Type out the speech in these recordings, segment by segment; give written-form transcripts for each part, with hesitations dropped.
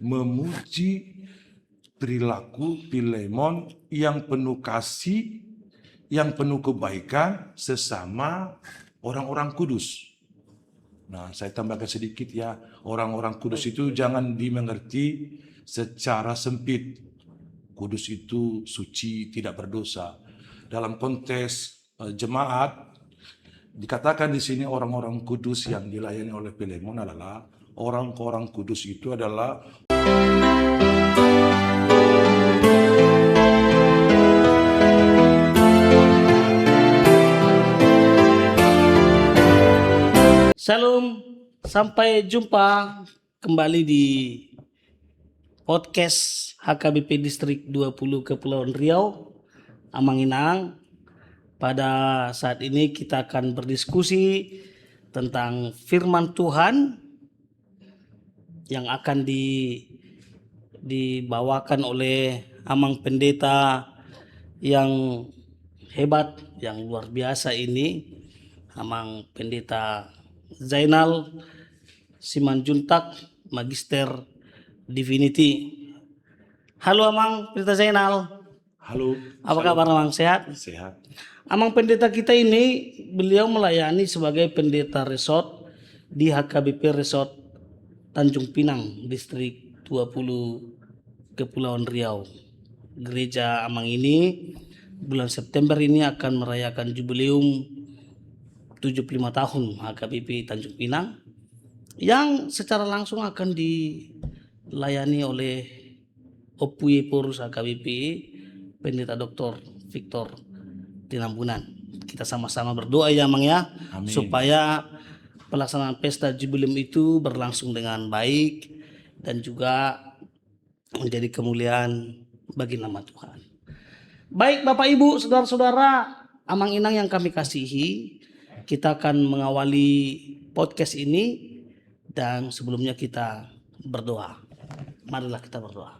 memuji perilaku Filemon yang penuh kasih, yang penuh kebaikan sesama orang-orang kudus. Nah, saya tambahkan sedikit ya, orang-orang kudus itu jangan dimengerti secara sempit. Kudus itu suci, tidak berdosa. Dalam konteks jemaat, dikatakan di sini orang-orang kudus yang dilayani oleh Filemon adalah orang-orang kudus itu adalah Salam, sampai jumpa kembali di podcast HKBP Distrik 20 Kepulauan Riau, Amanginang. Pada saat ini kita akan berdiskusi tentang firman Tuhan yang akan dibawakan oleh Amang Pendeta yang hebat, yang luar biasa ini, Amang Pendeta Zainal Simanjuntak, Magister Divinity. Halo Amang Pendeta Zainal. halo. Apa kabar Amang, sehat? Sehat. Amang Pendeta kita ini, beliau melayani sebagai pendeta resort di HKBP Resort Tanjung Pinang, Distrik 20 Kepulauan Riau. Gereja Amang ini bulan September ini akan merayakan jubileum 75 tahun HKBP Tanjung Pinang, yang secara langsung akan dilayani oleh Opuye Porus HKBP Pendeta Dr. Victor Tinambunan. Kita sama-sama berdoa ya Mang ya, Amin. supaya pelaksanaan pesta jubileum itu berlangsung dengan baik dan juga menjadi kemuliaan bagi nama Tuhan. Baik Bapak Ibu, saudara-saudara Amang Inang yang kami kasihi, kita akan mengawali podcast ini. Dan sebelumnya kita berdoa. Marilah kita berdoa.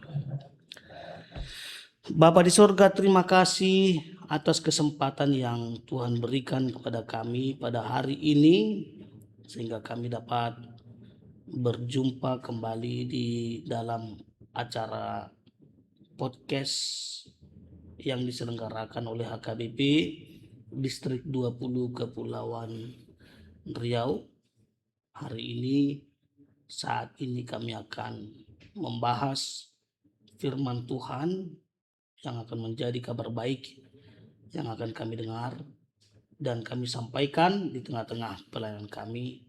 Bapa di sorga, terima kasih atas kesempatan yang Tuhan berikan kepada kami pada hari ini, sehingga kami dapat berjumpa kembali di dalam acara podcast yang diselenggarakan oleh HKBP Distrik 20 Kepulauan Riau. Hari ini, saat ini kami akan membahas firman Tuhan yang akan menjadi kabar baik yang akan kami dengar dan kami sampaikan di tengah-tengah pelayanan kami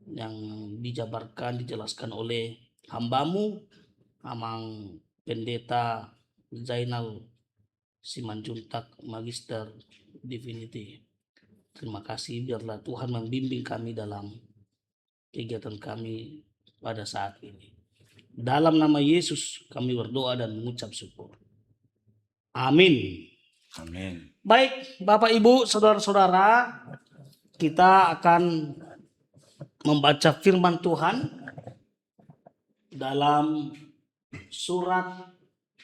yang dijelaskan oleh hambamu Amang Pendeta Zainal Simanjuntak, Magister Divinity. Terima kasih, biarlah Tuhan membimbing kami dalam kegiatan kami pada saat ini. Dalam nama Yesus kami berdoa dan mengucap syukur. Amin. Amin. Baik Bapak Ibu saudara-saudara, kita akan membaca firman Tuhan dalam surat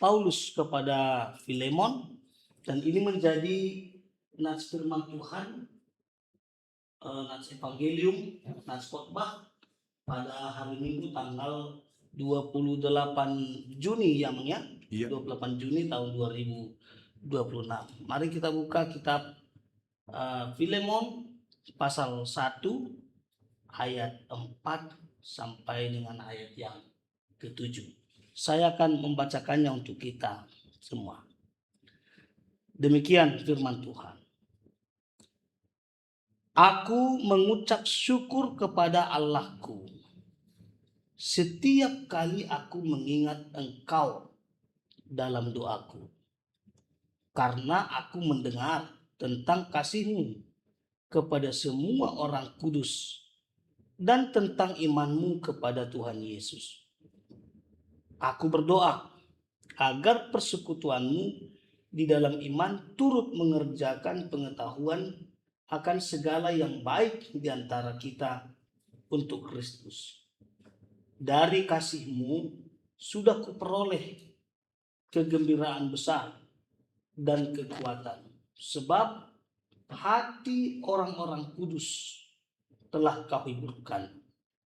Paulus kepada Filemon, dan ini menjadi nats firman Tuhan, nats evangelium, nats khotbah pada hari Minggu tanggal 28 Juni ya Mang ya. Iya. 28 Juni tahun 2026. Mari kita buka kitab Filemon pasal 1 ayat 4 sampai dengan ayat yang ke-7. Saya akan membacakannya untuk kita semua. Demikian firman Tuhan. Aku mengucap syukur kepada Allahku setiap kali aku mengingat engkau dalam doaku, karena aku mendengar tentang kasihmu kepada semua orang kudus dan tentang imanmu kepada Tuhan Yesus. Aku berdoa agar persekutuanmu di dalam iman turut mengerjakan pengetahuan akan segala yang baik di antara kita untuk Kristus. Dari kasihmu sudah kuperoleh kegembiraan besar dan kekuatan, sebab hati orang-orang kudus telah kau hiburkan,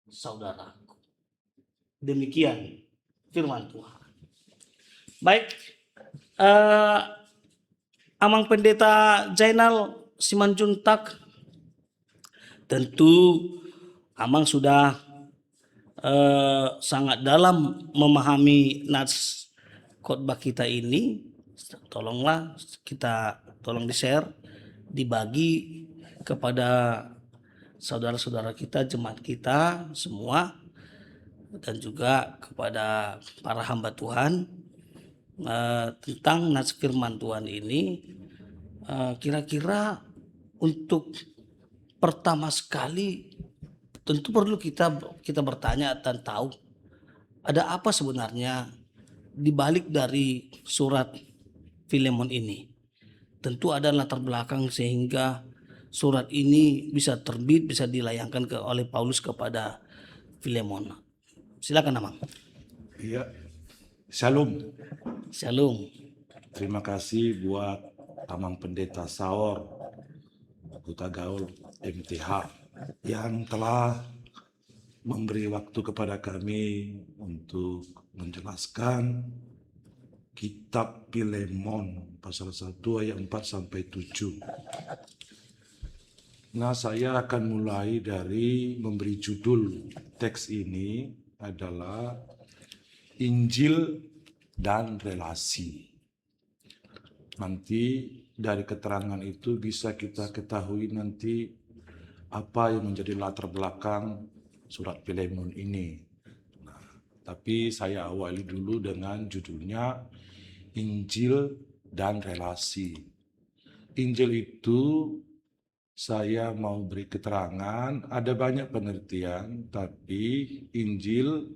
saudaraku. Demikian firman Tuhan. Baik, Amang Pendeta Jainal Simanjuntak, tentu Amang sudah sangat dalam memahami nats khotbah kita ini. Tolonglah tolong di-share, dibagi kepada saudara-saudara kita, jemaat kita semua, dan juga kepada para hamba Tuhan tentang nats firman Tuhan ini. Kira-kira untuk pertama sekali tentu perlu kita bertanya dan tahu ada apa sebenarnya di balik dari surat Filemon ini. Tentu ada latar belakang sehingga surat ini bisa terbit, bisa dilayangkan oleh Paulus kepada Filemon. Silakan, Amang. Iya, Shalom. Shalom. Terima kasih buat Amang Pendeta Saor Kota Gaul MTH yang telah memberi waktu kepada kami untuk menjelaskan kitab Filemon pasal 1 ayat 4 sampai 7. Nah, saya akan mulai dari memberi judul teks ini adalah Injil dan relasi. Nanti dari keterangan itu bisa kita ketahui nanti apa yang menjadi latar belakang surat Filemon ini. Nah, tapi saya awali dulu dengan judulnya Injil dan relasi. Injil itu saya mau beri keterangan, ada banyak pengertian, tapi Injil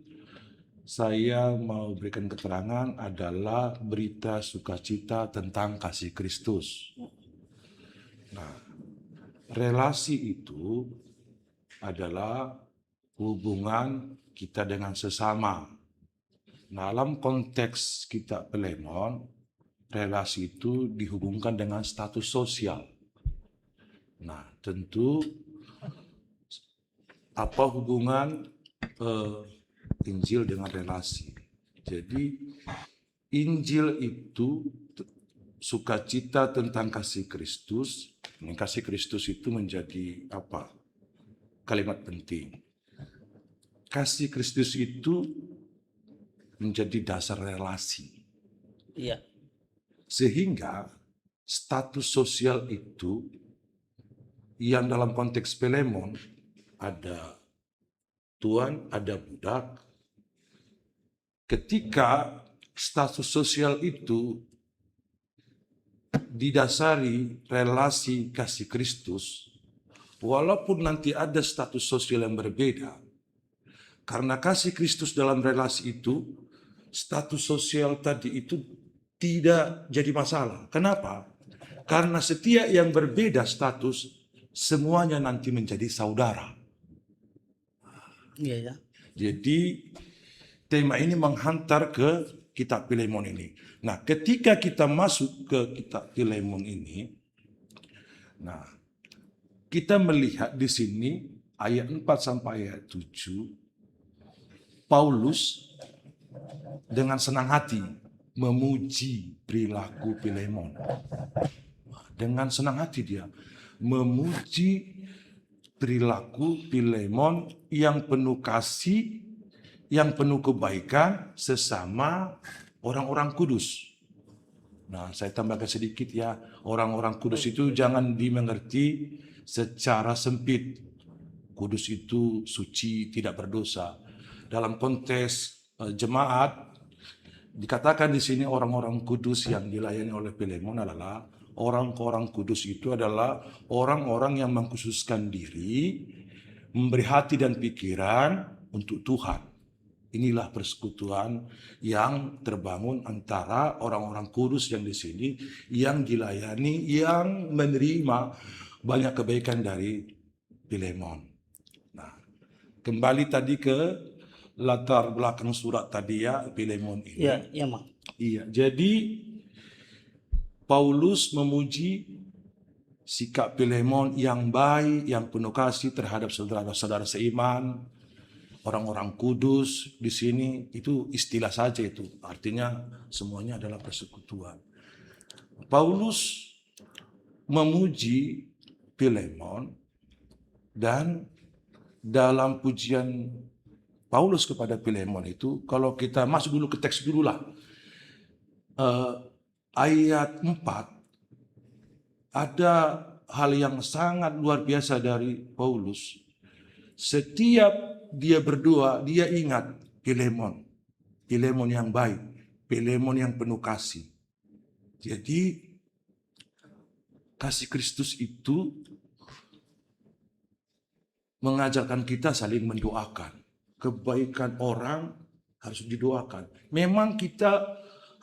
saya mau berikan keterangan adalah berita sukacita tentang kasih Kristus. Nah, relasi itu adalah hubungan kita dengan sesama. Dalam konteks kitab Filemon, relasi itu dihubungkan dengan status sosial. Nah, tentu apa hubungan Injil dengan relasi? Jadi, Injil itu sukacita tentang kasih Kristus. Kasih Kristus itu menjadi apa? Kalimat penting. Kasih Kristus itu menjadi dasar relasi. Iya. Sehingga status sosial itu yang dalam konteks Filemon ada tuan, ada budak. Ketika status sosial itu didasari relasi kasih Kristus, walaupun nanti ada status sosial yang berbeda, karena kasih Kristus dalam relasi itu, status sosial tadi itu tidak jadi masalah. Kenapa? Karena setiap yang berbeda status, semuanya nanti menjadi saudara. Iya ya. Jadi tema ini menghantar ke kitab Filemon ini. Nah, ketika kita masuk ke kitab Filemon ini, nah, kita melihat di sini ayat 4 sampai ayat 7, Paulus dengan senang hati memuji perilaku Filemon. Dengan senang hati dia memuji perilaku Filemon yang penuh kasih, yang penuh kebaikan sesama orang-orang kudus. Nah, saya tambahkan sedikit ya, orang-orang kudus itu jangan dimengerti secara sempit. Kudus itu suci, tidak berdosa. Dalam konteks jemaat, dikatakan di sini orang-orang kudus yang dilayani oleh Filemon adalah orang-orang kudus itu adalah orang-orang yang mengkhususkan diri, memberi hati dan pikiran untuk Tuhan. Inilah persekutuan yang terbangun antara orang-orang kudus yang di sini, yang dilayani, yang menerima banyak kebaikan dari Filemon. Nah, kembali tadi ke latar belakang surat tadi ya, Filemon ini. Iya, iya, Mak. Iya, jadi Paulus memuji sikap Filemon yang baik, yang penuh kasih terhadap saudara-saudara seiman, orang-orang kudus di sini itu istilah saja itu. Artinya semuanya adalah persekutuan. Paulus memuji Filemon, dan dalam pujian Paulus kepada Filemon itu, kalau kita masuk dulu ke teks dulu lah, ayat 4, ada hal yang sangat luar biasa dari Paulus. Setiap dia berdoa, dia ingat Filemon, Filemon yang baik, Filemon yang penuh kasih. Jadi kasih Kristus itu mengajarkan kita saling mendoakan. Kebaikan orang harus didoakan. Memang kita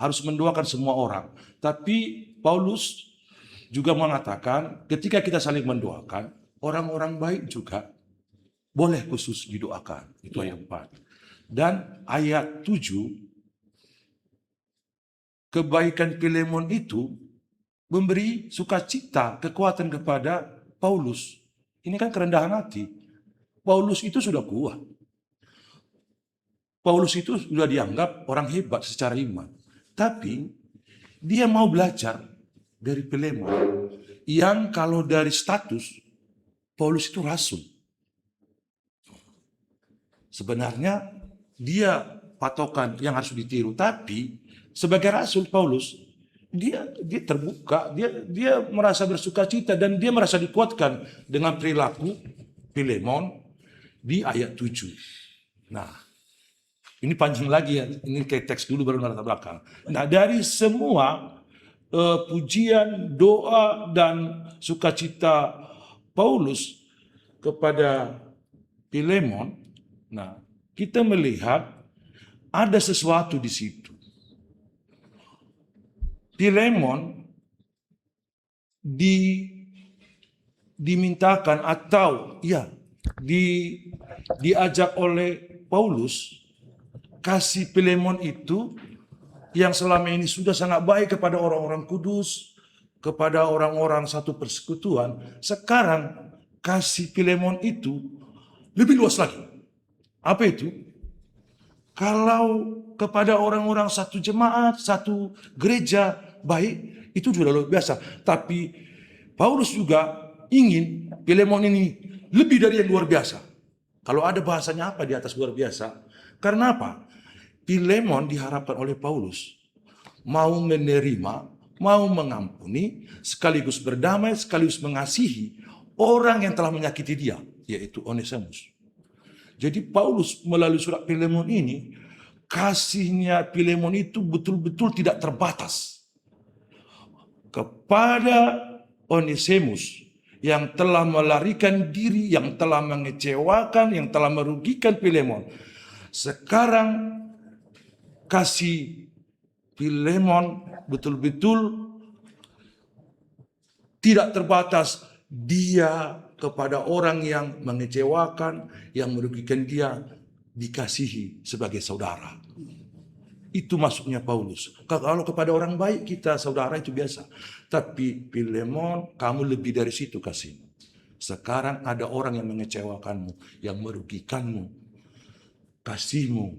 harus mendoakan semua orang. Tapi Paulus juga mengatakan ketika kita saling mendoakan, orang-orang baik juga boleh khusus didoakan. Itu ayat 4. Dan ayat 7, kebaikan Filemon itu memberi sukacita, kekuatan kepada Paulus. Ini kan kerendahan hati. Paulus itu sudah kuat. Paulus itu sudah dianggap orang hebat secara iman. Tapi dia mau belajar dari Filemon yang kalau dari status Paulus itu rasul. Sebenarnya dia patokan yang harus ditiru, tapi sebagai rasul Paulus dia terbuka, dia merasa bersukacita dan dia merasa dikuatkan dengan perilaku Filemon di ayat 7. Nah, ini panjang lagi ya, ini kayak teks dulu baru latar belakang. Nah, dari semua pujian, doa, dan sukacita Paulus kepada Filemon, nah, kita melihat ada sesuatu di situ. Filemon dimintakan atau diajak oleh Paulus kasih Filemon itu yang selama ini sudah sangat baik kepada orang-orang kudus, kepada orang-orang satu persekutuan, sekarang kasih Filemon itu lebih luas lagi. Apa itu? Kalau kepada orang-orang satu jemaat, satu gereja baik, itu sudah luar biasa. Tapi Paulus juga ingin Filemon ini lebih dari yang luar biasa. Kalau ada bahasanya apa di atas luar biasa? Karena apa? Filemon diharapkan oleh Paulus mau menerima, mau mengampuni, sekaligus berdamai, sekaligus mengasihi orang yang telah menyakiti dia, yaitu Onesimus. Jadi Paulus melalui surat Filemon ini, kasihnya Filemon itu betul-betul tidak terbatas kepada Onesimus yang telah melarikan diri, yang telah mengecewakan, yang telah merugikan Filemon. Sekarang kasih Filemon betul-betul tidak terbatas, dia kepada orang yang mengecewakan, yang merugikan dia, dikasihi sebagai saudara. Itu maksudnya Paulus. Kalau kepada orang baik kita saudara itu biasa. Tapi Filemon, kamu lebih dari situ kasihmu. Sekarang ada orang yang mengecewakanmu, yang merugikanmu. Kasihmu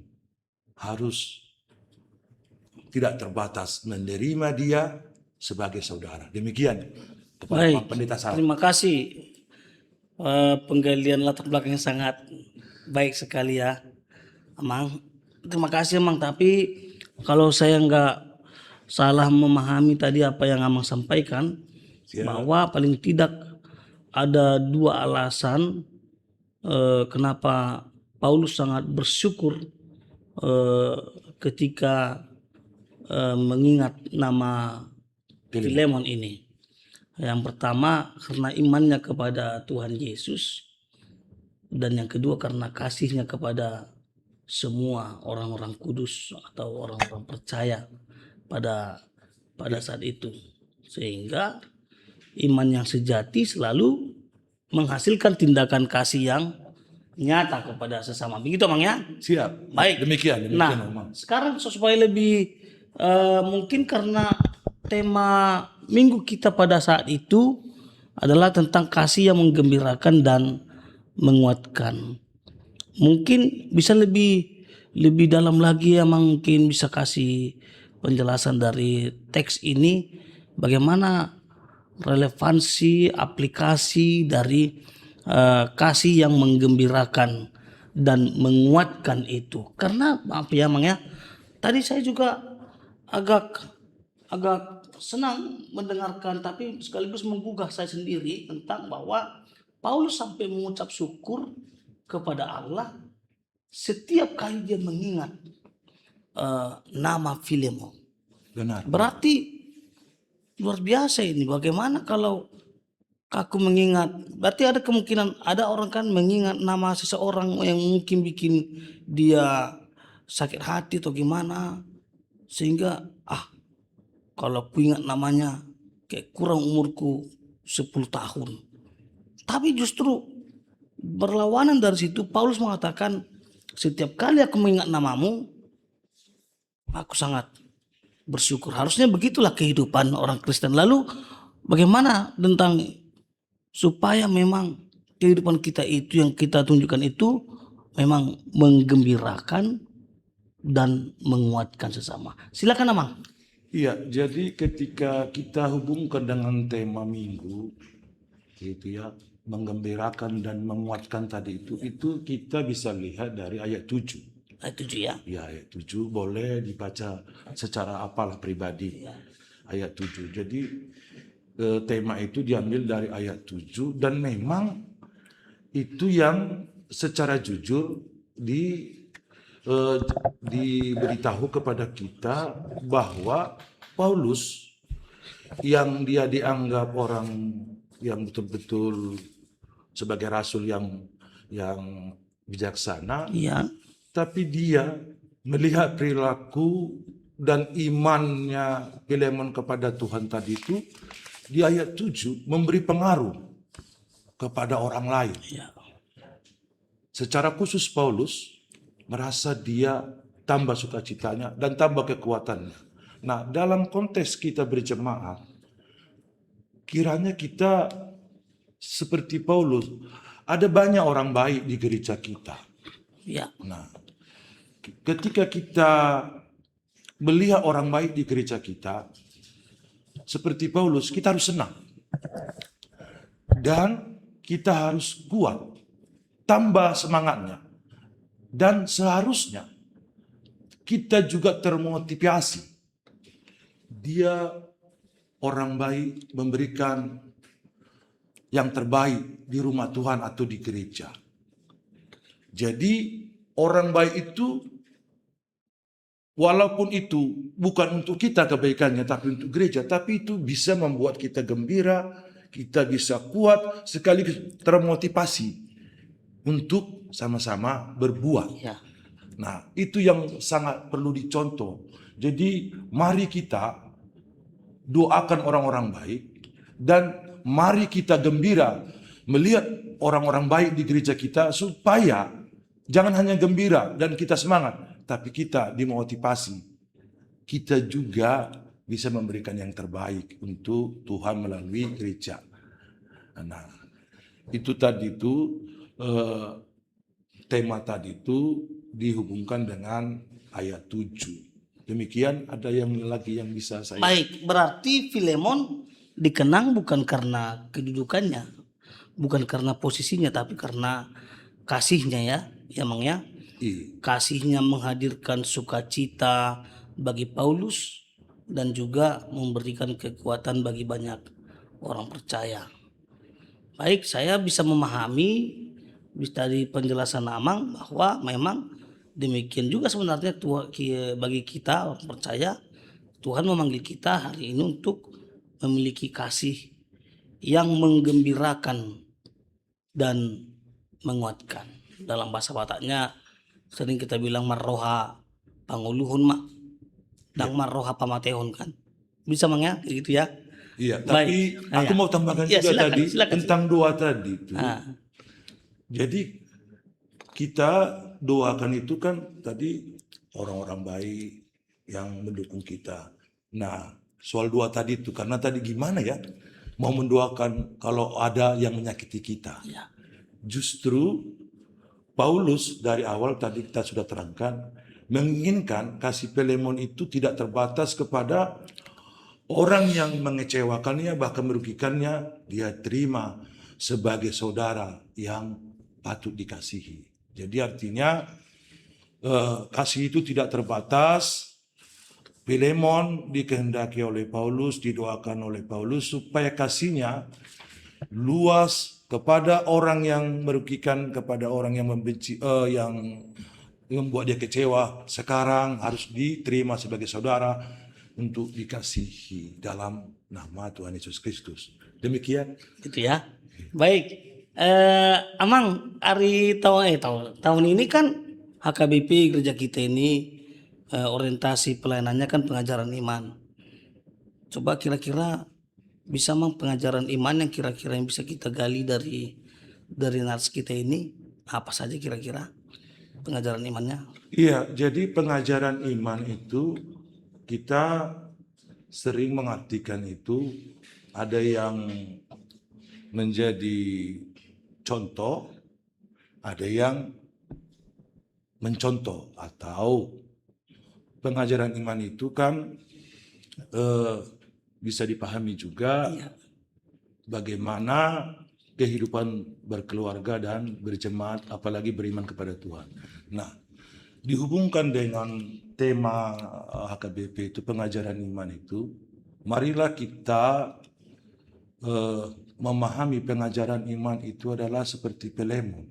harus tidak terbatas, menerima dia sebagai saudara. Demikian kepada Baik, Pendeta Sarah. terima kasih. Penggalian latar belakangnya sangat baik sekali ya, Amang. Terima kasih, Amang. Tapi kalau saya nggak salah memahami tadi apa yang Amang sampaikan, bahwa paling tidak ada dua alasan kenapa Paulus sangat bersyukur ketika mengingat nama Filemon ini. Yang pertama karena imannya kepada Tuhan Yesus, dan yang kedua karena kasihnya kepada semua orang-orang kudus atau orang-orang percaya pada saat itu. Sehingga iman yang sejati selalu menghasilkan tindakan kasih yang nyata kepada sesama. Begitu, Mang ya? Siap. Baik. Demikian Nah, Omang. sekarang supaya lebih mungkin karena tema minggu kita pada saat itu adalah tentang kasih yang menggembirakan dan menguatkan. Mungkin bisa lebih dalam lagi ya, mungkin bisa kasih penjelasan dari teks ini bagaimana relevansi aplikasi dari kasih yang menggembirakan dan menguatkan itu. Karena maaf ya Mang ya, tadi saya juga agak agak senang mendengarkan tapi sekaligus menggugah saya sendiri tentang bahwa Paulus sampai mengucap syukur kepada Allah setiap kali dia mengingat nama Filemon. Benar. Berarti luar biasa ini. Bagaimana kalau aku mengingat? Berarti ada kemungkinan ada orang kan mengingat nama seseorang yang mungkin bikin dia sakit hati atau gimana, sehingga kalau aku ingat namanya kayak kurang umurku 10 tahun. Tapi justru berlawanan dari situ Paulus mengatakan setiap kali aku mengingat namamu aku sangat bersyukur. Harusnya begitulah kehidupan orang Kristen. Lalu bagaimana tentang supaya memang kehidupan kita itu yang kita tunjukkan itu memang menggembirakan dan menguatkan sesama. Silakan Amang. Iya, jadi ketika kita hubungkan dengan tema minggu, gitu ya, menggembirakan dan menguatkan tadi itu kita bisa lihat dari ayat 7. Ayat 7 ya. Ya, ayat 7 boleh dibaca secara apalah pribadi. Ayat 7. Jadi tema itu diambil dari ayat 7 dan memang itu yang secara jujur diberitahu kepada kita bahwa Paulus yang dia dianggap orang yang betul-betul sebagai rasul yang bijaksana, Iya. tapi dia melihat perilaku dan imannya Filemon kepada Tuhan tadi itu di ayat 7 memberi pengaruh kepada orang lain. Iya. Secara khusus Paulus merasa dia tambah sukacitanya dan tambah kekuatannya. Nah, dalam konteks kita berjemaat, kiranya kita seperti Paulus, ada banyak orang baik di gereja kita. Iya. Nah, ketika kita melihat orang baik di gereja kita, seperti Paulus, kita harus senang. Dan kita harus kuat, tambah semangatnya. Dan seharusnya kita juga termotivasi. Dia orang baik memberikan yang terbaik di rumah Tuhan atau di gereja. Jadi orang baik itu walaupun itu bukan untuk kita kebaikannya tapi untuk gereja, tapi itu bisa membuat kita gembira, kita bisa kuat, sekaligus termotivasi untuk sama-sama berbuat. Iya. Nah, itu yang sangat perlu dicontoh. Jadi mari kita doakan orang-orang baik dan mari kita gembira melihat orang-orang baik di gereja kita supaya jangan hanya gembira dan kita semangat, tapi kita dimotivasi. Kita juga bisa memberikan yang terbaik untuk Tuhan melalui gereja. Nah, itu tadi itu tema tadi itu dihubungkan dengan ayat 7. Demikian, ada yang lagi yang bisa saya... Baik, berarti Filemon dikenang bukan karena kedudukannya, bukan karena posisinya, tapi karena kasihnya ya, ya Mang ya. Iya. Kasihnya menghadirkan sukacita bagi Paulus dan juga memberikan kekuatan bagi banyak orang percaya. Baik, saya bisa memahami dari penjelasan Amang bahwa memang demikian juga sebenarnya bagi kita orang percaya, Tuhan memanggil kita hari ini untuk memiliki kasih yang menggembirakan dan menguatkan. Dalam bahasa Bataknya sering kita bilang marroha panguluhun mak dan marroha pamatehun kan. Bisa Mang ya, kayak gitu ya. Iya, tapi aku mau tambahkan juga silakan, tadi silakan. tentang doa tadi itu. Jadi kita doakan itu kan tadi orang-orang baik yang mendukung kita. Nah, soal doa tadi itu karena tadi gimana ya mau mendoakan kalau ada yang menyakiti kita. Ya. Justru Paulus dari awal tadi kita sudah terangkan, menginginkan kasih Filemon itu tidak terbatas kepada orang yang mengecewakannya, bahkan merugikannya, dia terima sebagai saudara yang patut dikasihi. Jadi artinya kasih itu tidak terbatas. Filemon dikehendaki oleh Paulus, didoakan oleh Paulus supaya kasihnya luas kepada orang yang merugikan, kepada orang yang membenci, yang membuat dia kecewa. Sekarang harus diterima sebagai saudara untuk dikasihi dalam nama Tuhan Yesus Kristus. Demikian. Gitu ya. Baik. Amang, tahun ini kan HKBP gereja kita ini orientasi pelayanannya kan pengajaran iman. Coba kira-kira bisa Mang pengajaran iman yang kira-kira yang bisa kita gali dari nars kita ini apa saja kira-kira pengajaran imannya? Iya, jadi pengajaran iman itu kita sering mengartikan itu ada yang menjadi contoh, ada yang mencontoh, atau pengajaran iman itu kan bisa dipahami juga Iya. bagaimana kehidupan berkeluarga dan berjemaat, apalagi beriman kepada Tuhan. Nah, dihubungkan dengan tema HKBP itu pengajaran iman itu, marilah kita memahami pengajaran iman itu adalah seperti Filemon.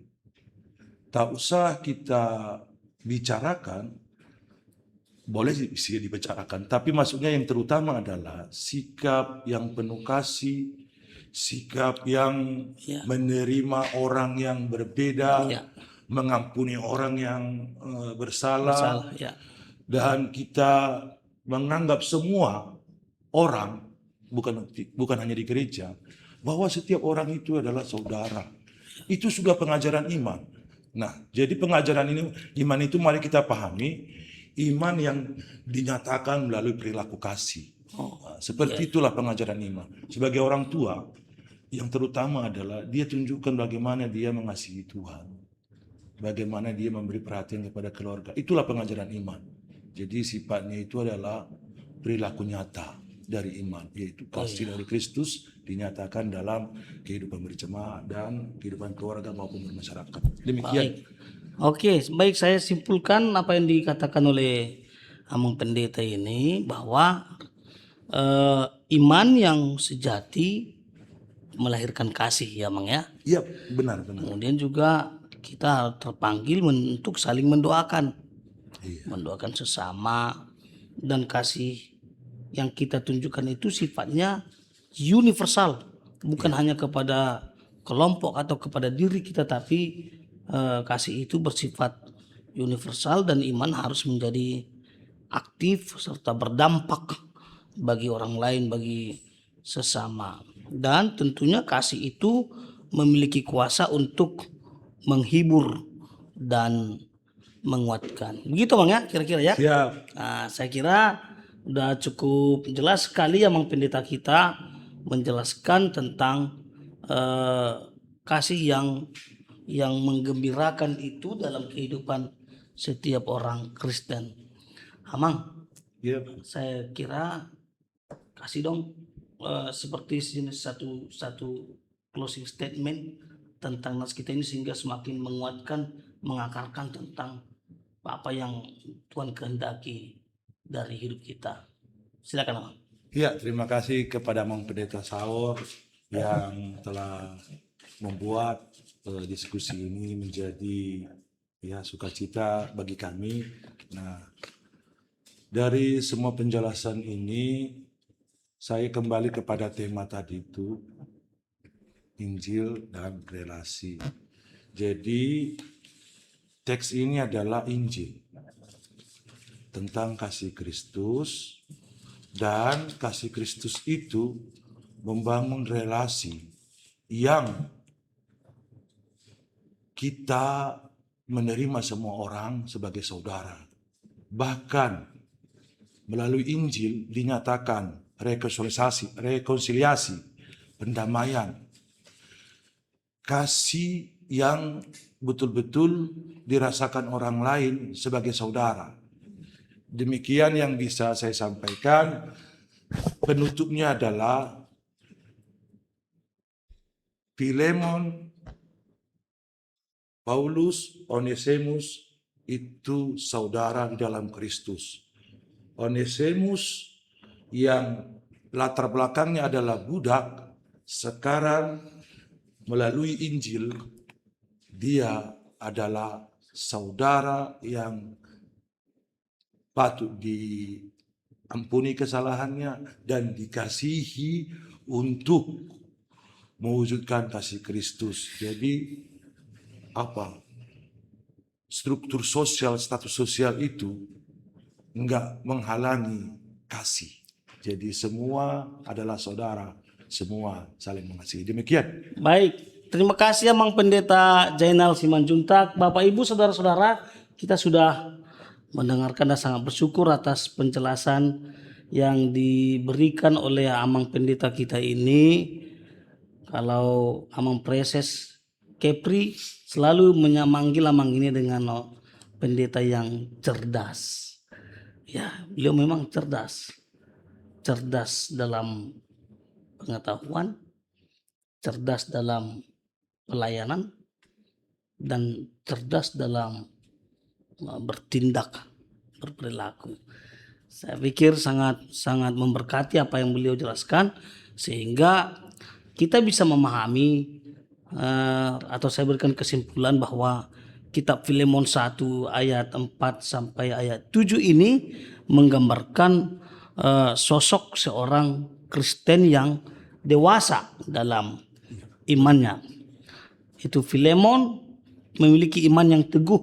Tak usah kita bicarakan, boleh sih dibicarakan, tapi maksudnya yang terutama adalah sikap yang penuh kasih, sikap yang Ya. menerima orang yang berbeda, Ya. mengampuni orang yang bersalah, Salah ya. dan kita menganggap semua orang, bukan hanya di gereja, bahwa setiap orang itu adalah saudara. Itu sudah pengajaran iman. Nah, jadi pengajaran iman itu mari kita pahami, iman yang dinyatakan melalui perilaku kasih. Nah, seperti itulah pengajaran iman. Sebagai orang tua, yang terutama adalah dia tunjukkan bagaimana dia mengasihi Tuhan, bagaimana dia memberi perhatian kepada keluarga. Itulah pengajaran iman. Jadi sifatnya itu adalah perilaku nyata dari iman, yaitu kasih dari Kristus dinyatakan dalam kehidupan berjemaat dan kehidupan keluarga maupun bermasyarakat. Demikian. Oke, baik, saya simpulkan apa yang dikatakan oleh Amang Pendeta ini bahwa iman yang sejati melahirkan kasih ya Mang ya. Iya, benar. Kemudian juga kita terpanggil untuk saling mendoakan. Iya. Mendoakan sesama, dan kasih yang kita tunjukkan itu sifatnya universal, bukan hanya kepada kelompok atau kepada diri kita, tapi kasih itu bersifat universal, dan iman harus menjadi aktif serta berdampak bagi orang lain, bagi sesama. Dan tentunya kasih itu memiliki kuasa untuk menghibur dan menguatkan. Begitu Bang ya, kira-kira ya. Siap. Nah, saya kira udah cukup jelas sekali ya Mang Pendeta kita menjelaskan tentang kasih yang menggembirakan itu dalam kehidupan setiap orang Kristen. Amang, Iya. saya kira kasih dong seperti jenis satu closing statement tentang nas kita ini sehingga semakin menguatkan, mengakarkan tentang apa yang Tuhan kehendaki dari hidup kita. Silakan Amang. Ya, terima kasih kepada Mang Pendeta Saur yang telah membuat diskusi ini menjadi sukacita bagi kami. Nah, dari semua penjelasan ini saya kembali kepada tema tadi itu, Injil dan relasi. Jadi teks ini adalah Injil tentang kasih Kristus, dan kasih Kristus itu membangun relasi yang kita menerima semua orang sebagai saudara. Bahkan melalui Injil dinyatakan rekonsiliasi, pendamaian, kasih yang betul-betul dirasakan orang lain sebagai saudara. Demikian yang bisa saya sampaikan. Penutupnya adalah Filemon, Paulus, Onesimus itu saudara di dalam Kristus. Onesimus yang latar belakangnya adalah budak, sekarang melalui Injil dia adalah saudara yang patut diampuni kesalahannya dan dikasihi untuk mewujudkan kasih Kristus. Jadi struktur sosial, status sosial itu enggak menghalangi kasih. Jadi semua adalah saudara, semua saling mengasihi. Demikian. Baik, terima kasih Amang Pendeta Jainal Simanjuntak. Bapak Ibu saudara-saudara, kita sudah mendengarkan dan sangat bersyukur atas penjelasan yang diberikan oleh Amang Pendeta kita ini. Kalau Amang Preses Kepri selalu memanggil Amang ini dengan pendeta yang cerdas. Ya, beliau memang cerdas. Cerdas dalam pengetahuan, cerdas dalam pelayanan, dan cerdas dalam bertindak, berperilaku. Saya pikir sangat memberkati apa yang beliau jelaskan, sehingga kita bisa memahami atau saya berikan kesimpulan bahwa kitab Filemon 1 ayat 4 sampai ayat 7 ini menggambarkan sosok seorang Kristen yang dewasa dalam imannya. Itu Filemon memiliki iman yang teguh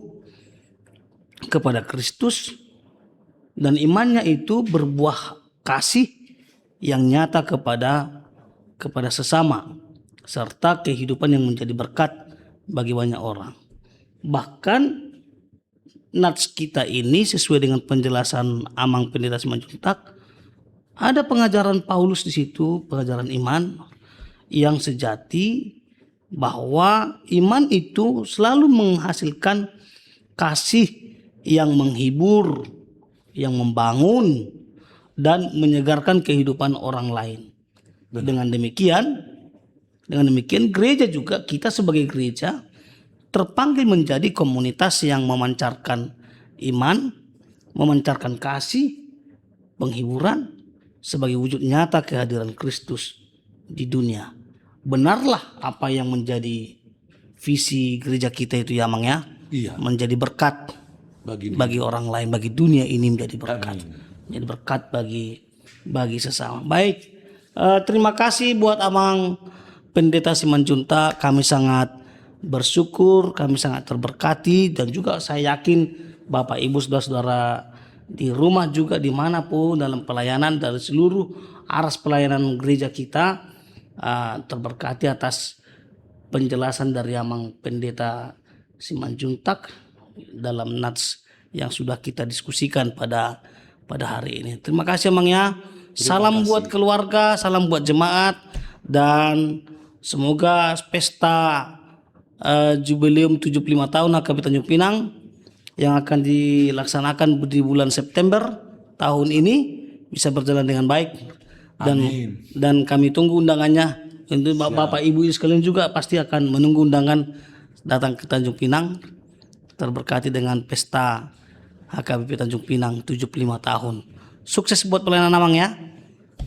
kepada Kristus, dan imannya itu berbuah kasih yang nyata kepada sesama, serta kehidupan yang menjadi berkat bagi banyak orang. Bahkan nats kita ini sesuai dengan penjelasan Amang Pendeta Simanjuntak, ada pengajaran Paulus di situ, pengajaran iman yang sejati, bahwa iman itu selalu menghasilkan kasih yang menghibur, yang membangun, dan menyegarkan kehidupan orang lain. Dengan demikian gereja juga, kita sebagai gereja terpanggil menjadi komunitas yang memancarkan iman, memancarkan kasih, penghiburan sebagai wujud nyata kehadiran Kristus di dunia. Benarlah apa yang menjadi visi gereja kita itu ya Mang ya, menjadi berkat bagi orang lain, bagi dunia ini menjadi berkat. Menjadi berkat bagi sesama. Baik, terima kasih buat Amang Pendeta Simanjuntak. Kami sangat bersyukur, kami sangat terberkati, dan juga saya yakin Bapak Ibu saudara-saudara di rumah juga dimanapun dalam pelayanan dari seluruh aras pelayanan gereja kita terberkati atas penjelasan dari Amang Pendeta Simanjuntak dalam nats yang sudah kita diskusikan pada hari ini. Terima kasih Amang ya. Salam buat keluarga, salam buat jemaat, dan semoga pesta jubileum 75 tahun HKBP Tanjung Pinang yang akan dilaksanakan di bulan September tahun ini bisa berjalan dengan baik, dan kami tunggu undangannya. Untuk Bapak Ibu sekalian juga pasti akan menunggu undangan datang ke Tanjung Pinang, terberkati dengan pesta HKBP Tanjung Pinang 75 tahun. Sukses buat pelayanan Amang ya.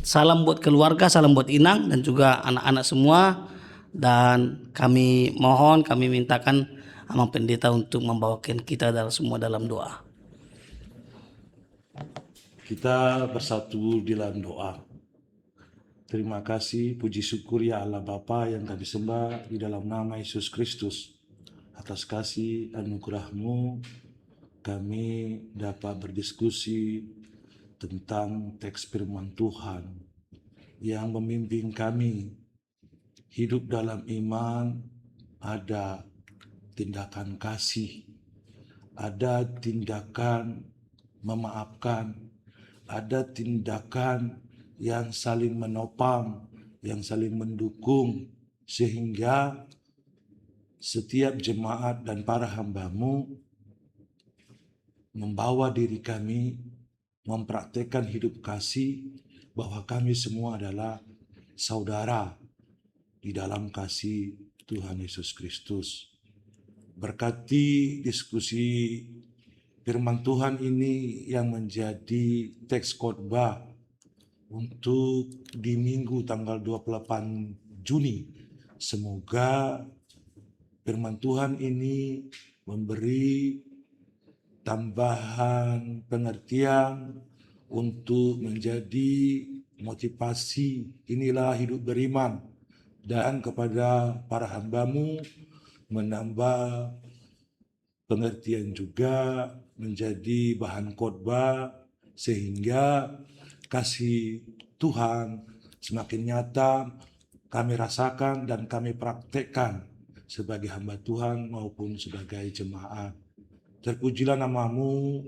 Salam buat keluarga, salam buat Inang dan juga anak-anak semua. Dan kami mintakan Amang Pendeta untuk membawakan kita semua dalam doa. Kita bersatu di dalam doa. Terima kasih, puji syukur ya Allah Bapa yang kami sembah di dalam nama Yesus Kristus. Atas kasih anugerah-Mu kami dapat berdiskusi tentang teks firman Tuhan yang memimpin kami hidup dalam iman. Ada tindakan kasih, ada tindakan memaafkan, ada tindakan yang saling menopang, yang saling mendukung, sehingga setiap jemaat dan para hamba-Mu membawa diri kami mempraktekkan hidup kasih, bahwa kami semua adalah saudara di dalam kasih Tuhan Yesus Kristus. Berkati diskusi firman Tuhan ini yang menjadi teks khotbah untuk di Minggu tanggal 28 Juni. Semoga firman Tuhan ini memberi tambahan pengertian untuk menjadi motivasi inilah hidup beriman, dan kepada para hamba-Mu menambah pengertian juga menjadi bahan khotbah, sehingga kasih Tuhan semakin nyata kami rasakan dan kami praktekkan sebagai hamba Tuhan maupun sebagai jemaat. Terpujilah nama-Mu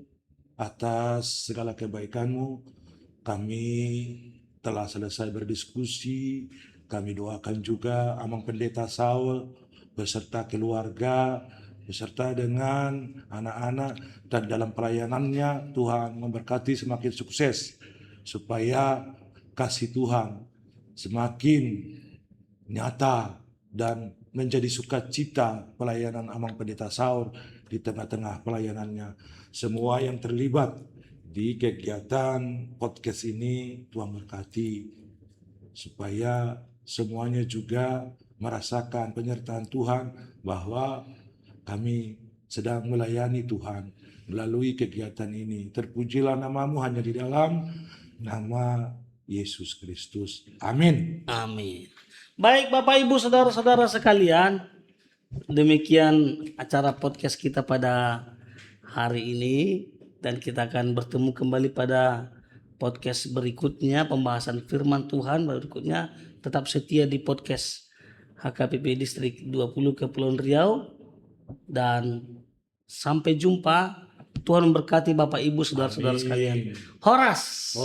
atas segala kebaikan-Mu. Kami telah selesai berdiskusi. Kami doakan juga Amang Pendeta Saul beserta keluarga, beserta dengan anak-anak, dan dalam pelayanannya Tuhan memberkati semakin sukses, supaya kasih Tuhan semakin nyata dan menjadi sukacita pelayanan Amang Pendeta Saul di tengah-tengah pelayanannya. Semua yang terlibat di kegiatan podcast ini Tuhan berkati, supaya semuanya juga merasakan penyertaan Tuhan bahwa kami sedang melayani Tuhan melalui kegiatan ini. Terpujilah nama-Mu hanya di dalam nama Yesus Kristus. Amin. Amin. Baik Bapak Ibu saudara-saudara sekalian, demikian acara podcast kita pada hari ini, dan kita akan bertemu kembali pada podcast berikutnya, pembahasan firman Tuhan berikutnya. Tetap setia di podcast HKBP Distrik 20 Kepulauan Riau, dan sampai jumpa. Tuhan memberkati Bapak Ibu saudara-saudara sekalian. Horas.